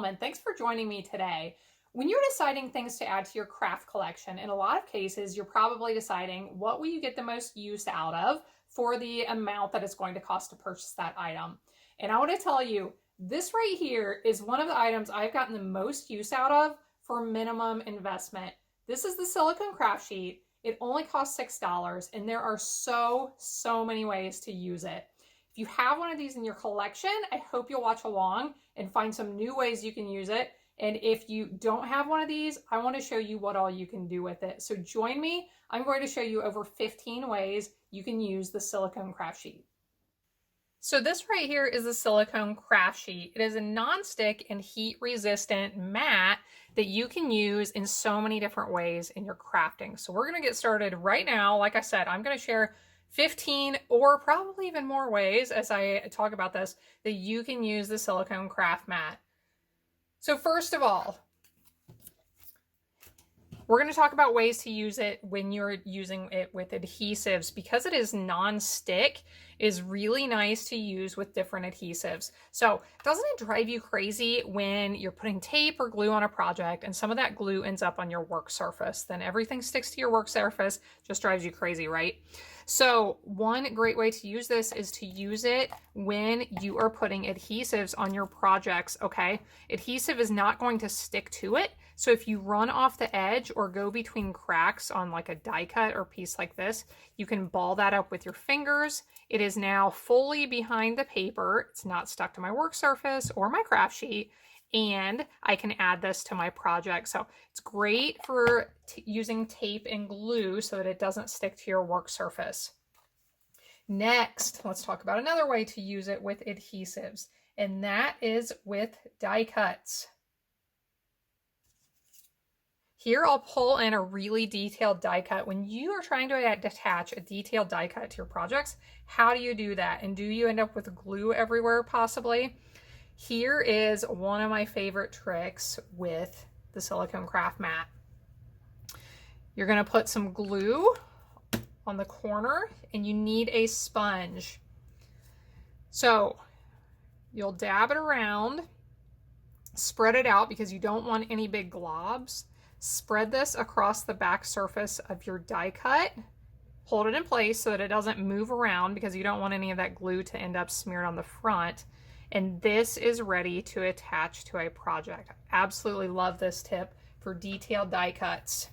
Helman. Thanks for joining me today. When you're deciding things to add to your craft collection, in a lot of cases, you're probably deciding what will you get the most use out of for the amount that it's going to cost to purchase that item. And I want to tell you, this right here is one of the items I've gotten the most use out of for minimum investment. This is the Silicone Craft Sheet. It only costs $6, and there are so many ways to use it. If you have one of these in your collection, I hope you'll watch along and find some new ways you can use it. And if you don't have one of these, I want to show you what all you can do with it. So join me. I'm going to show you over 15 ways you can use the Silicone Craft Sheet. So this right here is the Silicone Craft Sheet. It is a non-stick and heat-resistant mat that you can use in so many different ways in your crafting. So we're going to get started right now. Like I said, I'm going to share 15 or probably even more ways as I talk about this that you can use the silicone craft mat. So first of all, we're going to talk about ways to use it when you're using it with adhesives. Because it is non-stick, is really nice to use with different adhesives. So doesn't it drive you crazy when you're putting tape or glue on a project and some of that glue ends up on your work surface? Then everything sticks to your work surface, just drives you crazy, right? So one great way to use this is to use it when you are putting adhesives on your projects, okay? Adhesive is not going to stick to it. So if you run off the edge or go between cracks on like a die cut or piece like this, you can ball that up with your fingers. It is now fully behind the paper. It's not stuck to my work surface or my craft sheet. And I can add this to my project. So it's great for using tape and glue so that it doesn't stick to your work surface. Next, let's talk about another way to use it with adhesives, and that is with die cuts. Here I'll pull in a really detailed die cut. When you are trying to attach a detailed die cut to your projects, how do you do that? And do you end up with glue everywhere possibly? Here is one of my favorite tricks with the silicone craft mat. You're going to put some glue on the corner and you need a sponge. So you'll dab it around, spread it out because you don't want any big globs. Spread this across the back surface of your die cut. Hold it in place so that it doesn't move around because you don't want any of that glue to end up smeared on the front. And this is ready to attach to a project. I absolutely love this tip for detailed die cuts.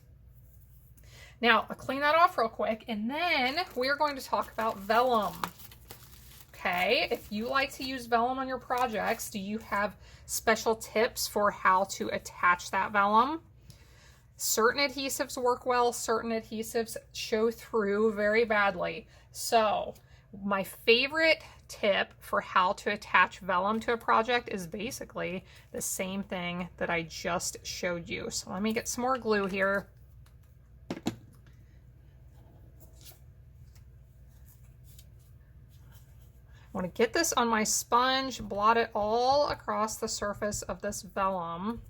Now, I'll clean that off real quick, and then we're going to talk about vellum. Okay, if you like to use vellum on your projects, do you have special tips for how to attach that vellum? Certain adhesives work well, certain adhesives show through very badly. So my favorite tip for how to attach vellum to a project is basically the same thing that I just showed you. So let me get some more glue here. I want to get this on my sponge, blot it all across the surface of this vellum.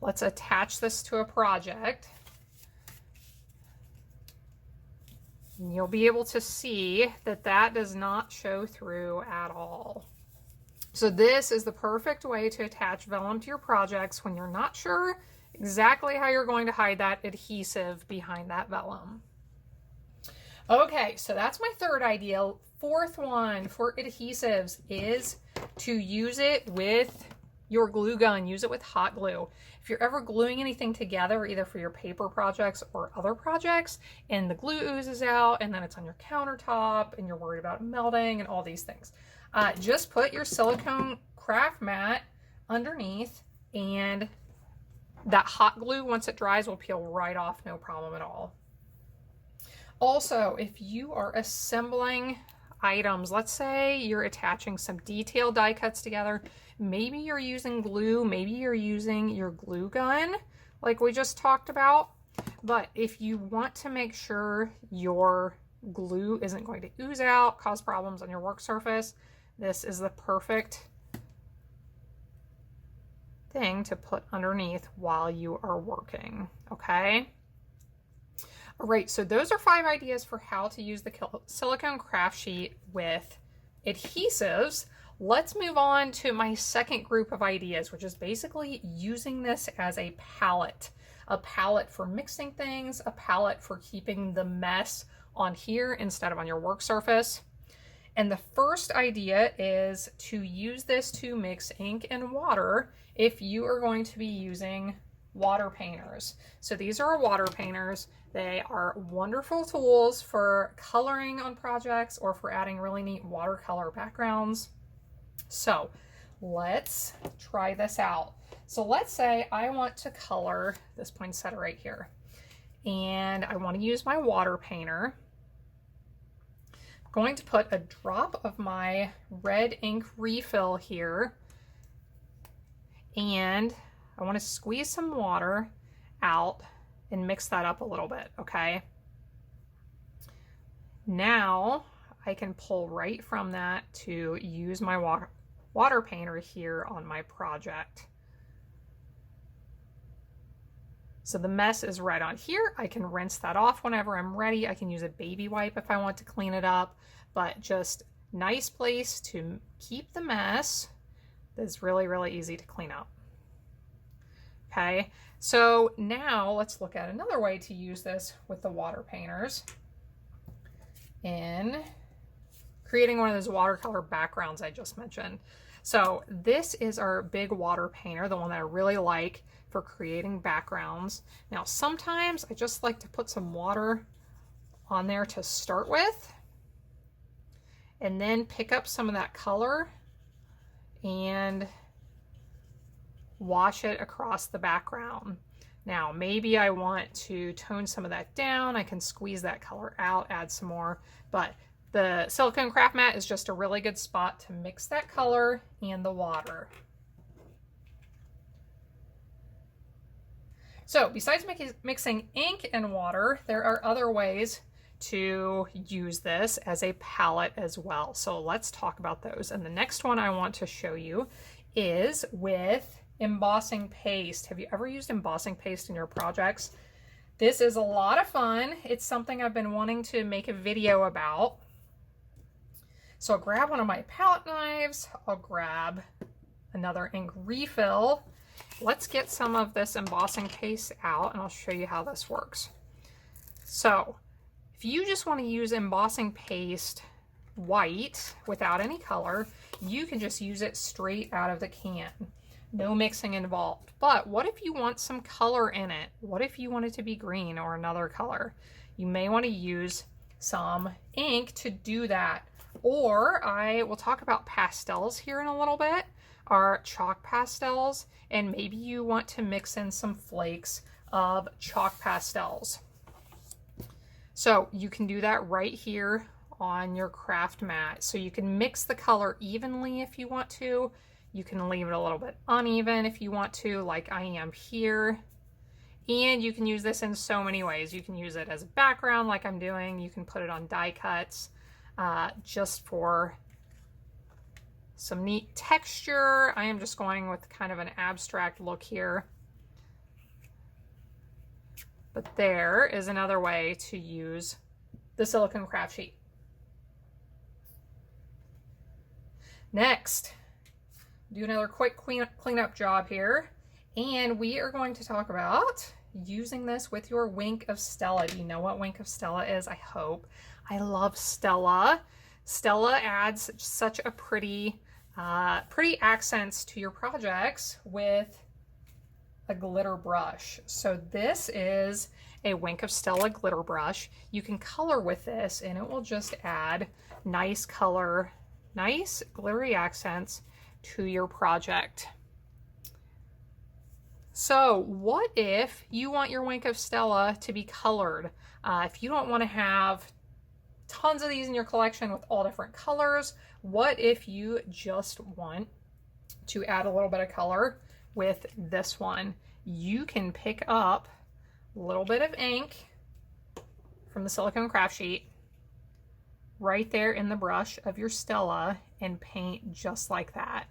Let's attach this to a project. And you'll be able to see that that does not show through at all. So this is the perfect way to attach vellum to your projects when you're not sure exactly how you're going to hide that adhesive behind that vellum. Okay, so that's my third idea. Fourth one for adhesives is to use it with your glue gun. Use it with hot glue. If you're ever gluing anything together, either for your paper projects or other projects, and the glue oozes out and then it's on your countertop and you're worried about melting and all these things, just put your silicone craft mat underneath and that hot glue, once it dries, will peel right off, no problem at all. Also, if you are assembling items, let's say you're attaching some detailed die cuts together, maybe you're using glue, maybe you're using your glue gun like we just talked about, but if you want to make sure your glue isn't going to ooze out, cause problems on your work surface, this is the perfect thing to put underneath while you are working, okay? All right, so those are 5 ideas for how to use the Silicone Craft Sheet with adhesives. let's move on to my second group of ideas, which is basically using this as a palette. A palette for mixing things, a palette for keeping the mess on here instead of on your work surface. And the first idea is to use this to mix ink and water if you are going to be using water painters. So these are water painters. They are wonderful tools for coloring on projects or for adding really neat watercolor backgrounds. So let's try this out. So let's say I want to color this poinsettia right here, and I want to use my water painter. I'm going to put a drop of my red ink refill here, and I want to squeeze some water out and mix that up a little bit, okay? Now I can pull right from that to use my water painter here on my project. So the mess is right on here. I can rinse that off whenever I'm ready. I can use a baby wipe if I want to clean it up, but just nice place to keep the mess that's really, really easy to clean up. Okay, so now let's look at another way to use this with the water painters in creating one of those watercolor backgrounds I just mentioned. So this is our big water painter, the one that I really like for creating backgrounds. Now, sometimes I just like to put some water on there to start with, and then pick up some of that color and wash it across the background. Now, maybe I want to tone some of that down. I can squeeze that color out, add some more, but the silicone craft mat is just a really good spot to mix that color and the water. So besides mixing ink and water, there are other ways to use this as a palette as well. So let's talk about those. And the next one I want to show you is with embossing paste. Have you ever used embossing paste in your projects? This is a lot of fun. It's something I've been wanting to make a video about. So I'll grab one of my palette knives. I'll grab another ink refill. Let's get some of this embossing paste out and I'll show you how this works. So if you just want to use embossing paste white without any color, you can just use it straight out of the can. No mixing involved. But what if you want some color in it? What if you want it to be green or another color? You may want to use some ink to do that. Or I will talk about pastels here in a little bit, our chalk pastels, and maybe you want to mix in some flakes of chalk pastels. So you can do that right here on your craft mat. So you can mix the color evenly if you want to. You can leave it a little bit uneven if you want to, like I am here. And you can use this in so many ways. You can use it as a background like I'm doing. You can put it on die cuts just for some neat texture. I am just going with kind of an abstract look here. But there is another way to use the Silicone Craft Sheet. Next, do another quick cleanup job here. And we are going to talk about using this with your Wink of Stella. Do you know what Wink of Stella is? I hope. I love Stella. Stella adds such a pretty accents to your projects with a glitter brush. So this is a Wink of Stella glitter brush. You can color with this and it will just add nice color, nice glittery accents to your project. So what if you want your Wink of Stella to be colored? If you don't want to have tons of these in your collection with all different colors, what if you just want to add a little bit of color with this one? You can pick up a little bit of ink from the Silicone Craft Sheet right there in the brush of your Stella and paint just like that.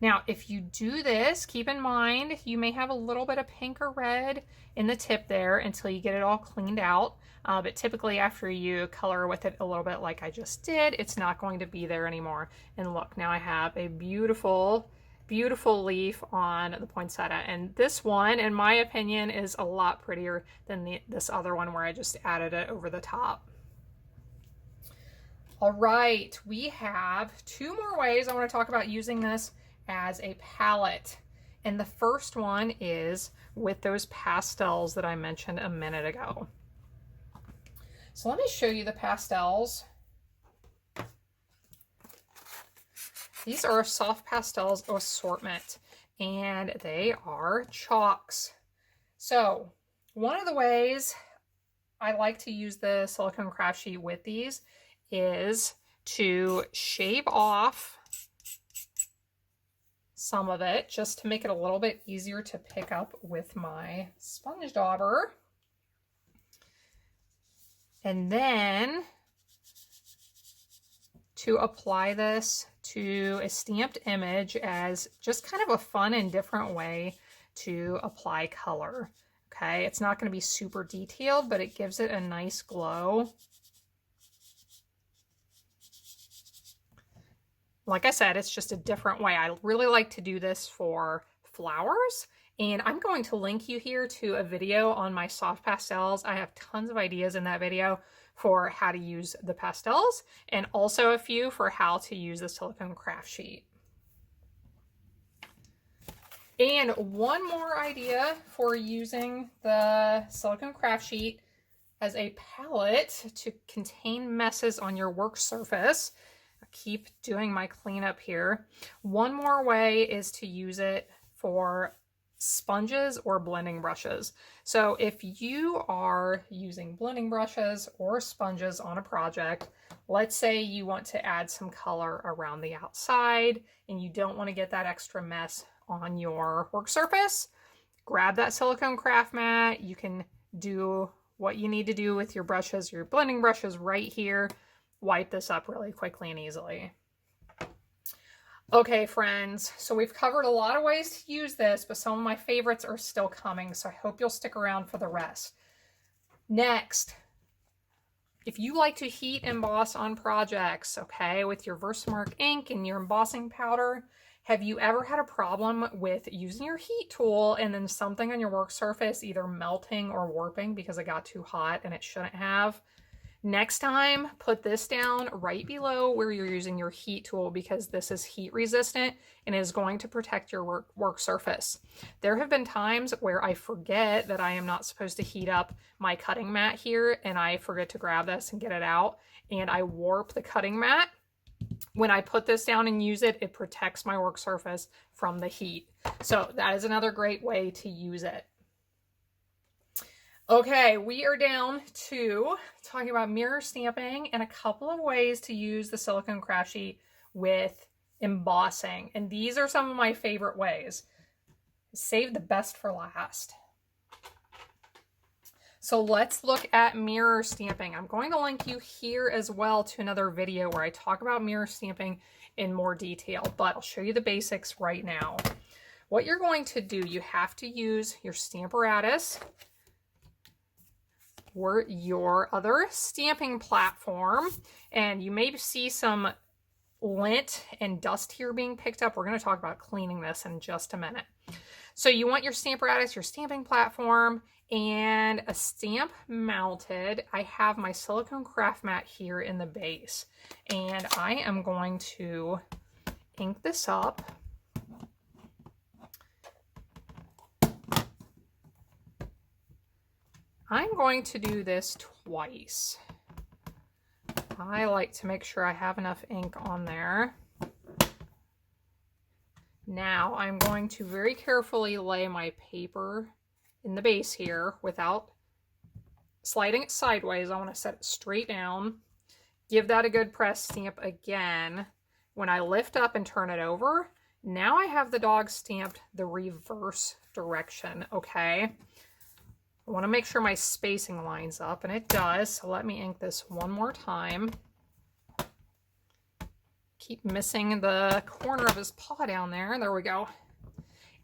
Now, if you do this, keep in mind, you may have a little bit of pink or red in the tip there until you get it all cleaned out. But typically after you color with it a little bit like I just did, it's not going to be there anymore. And look, now I have a beautiful, beautiful leaf on the poinsettia. And this one, in my opinion, is a lot prettier than this other one where I just added it over the top. All right, we have 2 more ways I want to talk about using this as a palette. And the first one is with those pastels that I mentioned a minute ago. So let me show you the pastels. These are a soft pastels assortment, and they are chalks. So one of the ways I like to use the Silicone Craft Sheet with these is to shave off some of it just to make it a little bit easier to pick up with my sponge dauber. And then to apply this to a stamped image as just kind of a fun and different way to apply color. Okay, it's not going to be super detailed, but it gives it a nice glow. Like I said, it's just a different way. I really like to do this for flowers, and I'm going to link you here to a video on my soft pastels. I have tons of ideas in that video for how to use the pastels, and also a few for how to use the Silicone Craft Sheet. And one more idea for using the Silicone Craft Sheet as a palette to contain messes on your work surface. I keep doing my cleanup here. One more way is to use it for sponges or blending brushes. So if you are using blending brushes or sponges on a project, let's say you want to add some color around the outside and you don't want to get that extra mess on your work surface, grab that silicone craft mat. You can do what you need to do with your brushes, your blending brushes right here. Wipe this up really quickly and easily. Okay, friends, so we've covered a lot of ways to use this, but some of my favorites are still coming, so I hope you'll stick around for the rest. Next, if you like to heat emboss on projects, okay, with your Versamark ink and your embossing powder, have you ever had a problem with using your heat tool and then something on your work surface either melting or warping because it got too hot and it shouldn't have? Next time, put this down right below where you're using your heat tool because this is heat resistant and is going to protect your work surface. There have been times where I forget that I am not supposed to heat up my cutting mat here and I forget to grab this and get it out and I warp the cutting mat. When I put this down and use it, it protects my work surface from the heat. So that is another great way to use it. Okay, we are down to talking about mirror stamping and a couple of ways to use the Silicone Craft Sheet with embossing. And these are some of my favorite ways. Save the best for last. So let's look at mirror stamping. I'm going to link you here as well to another video where I talk about mirror stamping in more detail, but I'll show you the basics right now. What you're going to do, you have to use your Stamparatus or your other stamping platform, and you may see some lint and dust here being picked up. We're going to talk about cleaning this in just a minute. So you want your Stamparatus, your stamping platform, and a stamp mounted. I have my silicone craft mat here in the base, and I am going to ink this up. I'm going to do this twice. I like to make sure I have enough ink on there. Now I'm going to very carefully lay my paper in the base here without sliding it sideways. I want to set it straight down. Give that a good press stamp again. When I lift up and turn it over, now I have the dog stamped the reverse direction, okay? I want to make sure my spacing lines up, and it does, so let me ink this one more time. keep missing the corner of his paw down there. There we go.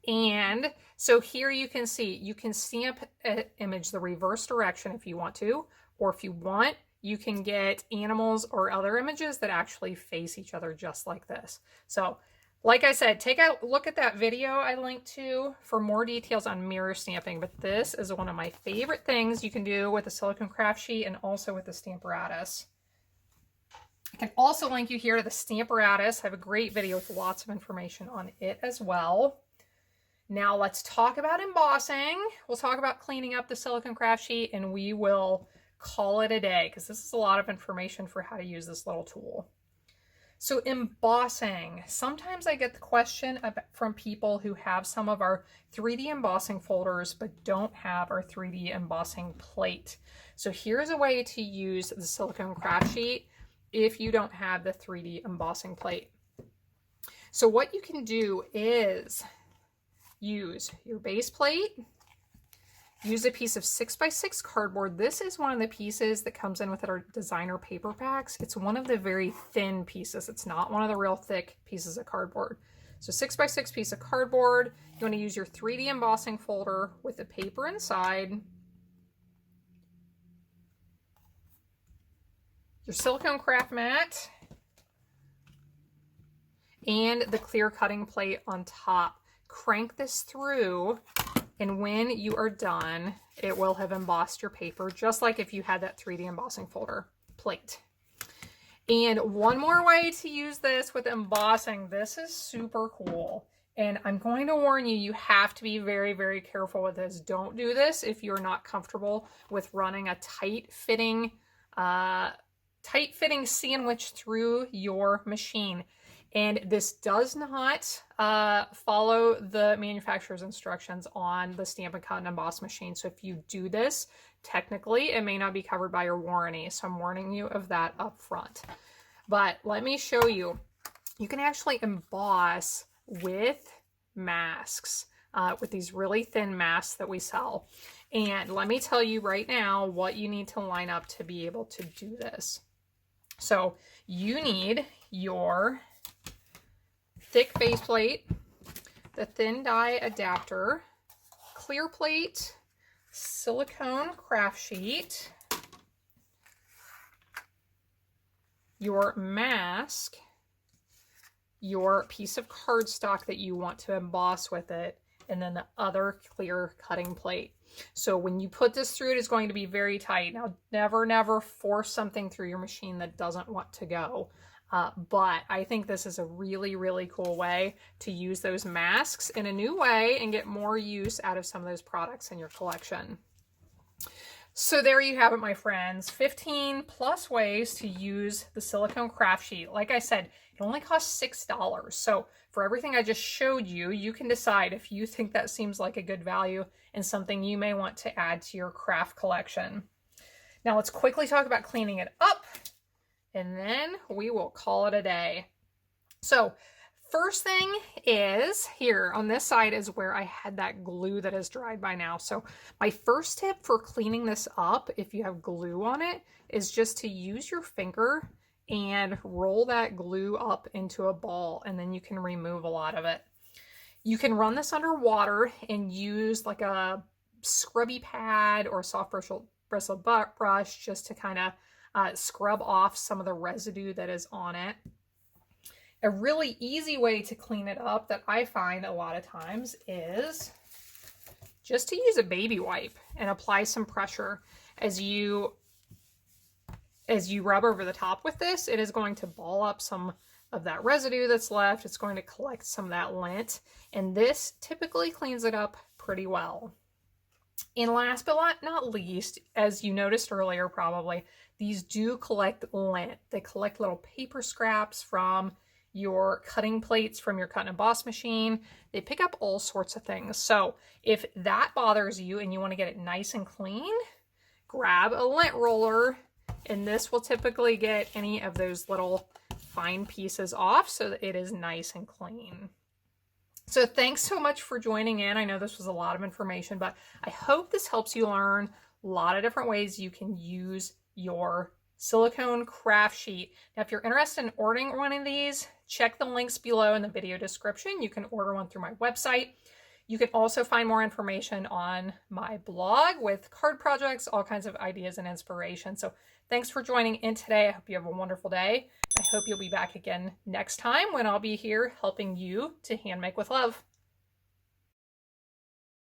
And so here you can see, you can stamp an image the reverse direction if you want to, or if you want, you can get animals or other images that actually face each other just like this. So like I said, take a look at that video I linked to for more details on mirror stamping, but this is one of my favorite things you can do with the Silicone Craft Sheet and also with the Stamparatus. I can also link you here to the Stamparatus. I have a great video with lots of information on it as well. Now let's talk about embossing. We'll talk about cleaning up the Silicone Craft Sheet, and we will call it a day because this is a lot of information for how to use this little tool. So embossing, sometimes I get the question from people who have some of our 3D embossing folders but don't have our 3D embossing plate. So here's a way to use the Silicone Craft Sheet if you don't have the 3D embossing plate. So what you can do is use your base plate, use a piece of 6x6 cardboard. This is one of the pieces that comes in with our designer paper packs. It's one of the very thin pieces. It's not one of the real thick pieces of cardboard. So 6x6 piece of cardboard. You want to use your 3D embossing folder with the paper inside, your silicone craft mat, and the clear cutting plate on top. Crank this through, and when you are done, it will have embossed your paper, just like if you had that 3D embossing folder plate. And one more way to use this with embossing, this is super cool. And I'm going to warn you, you have to be very, very careful with this. Don't do this if you're not comfortable with running a tight-fitting sandwich through your machine. And this does not follow the manufacturer's instructions on the Stamp and Cut and Emboss machine. So if you do this, technically it may not be covered by your warranty. So I'm warning you of that up front. But let me show you. You can actually emboss with masks, with these really thin masks that we sell. And let me tell you right now what you need to line up to be able to do this. So you need your thick base plate, the thin die adapter, clear plate, silicone craft sheet, your mask, your piece of cardstock that you want to emboss with it, and then the other clear cutting plate. So when you put this through, it is going to be very tight. Now, never force something through your machine that doesn't want to go. But I think this is a really, really cool way to use those masks in a new way and get more use out of some of those products in your collection. So there you have it, my friends. 15 plus ways to use the Silicone Craft Sheet. Like I said, it only costs $6. So for everything I just showed you, you can decide if you think that seems like a good value and something you may want to add to your craft collection. Now let's quickly talk about cleaning it up, and then we will call it a day. So first thing is, here on this side is where I had that glue that is dried by now. So my first tip for cleaning this up, if you have glue on it, is just to use your finger and roll that glue up into a ball, and then you can remove a lot of it. You can run this under water and use like a scrubby pad or a soft bristle brush just to kind of scrub off some of the residue that is on it. A really easy way to clean it up that I find a lot of times is just to use a baby wipe and apply some pressure. As you rub over the top with this, it is going to ball up some of that residue that's left. It's going to collect some of that lint, and this typically cleans it up pretty well. And last but not least, as you noticed earlier probably, these do collect lint. They collect little paper scraps from your cutting plates from your cut and emboss machine. They pick up all sorts of things. So if that bothers you and you want to get it nice and clean, grab a lint roller, and this will typically get any of those little fine pieces off so that it is nice and clean. So thanks so much for joining in. I know this was a lot of information, but I hope this helps you learn a lot of different ways you can use your Silicone Craft Sheet. Now, if you're interested in ordering one of these, check the links below in the video description. You can order one through my website. You can also find more information on my blog with card projects, all kinds of ideas and inspiration. So thanks for joining in today. I hope you have a wonderful day. I hope you'll be back again next time when I'll be here helping you to hand make with love.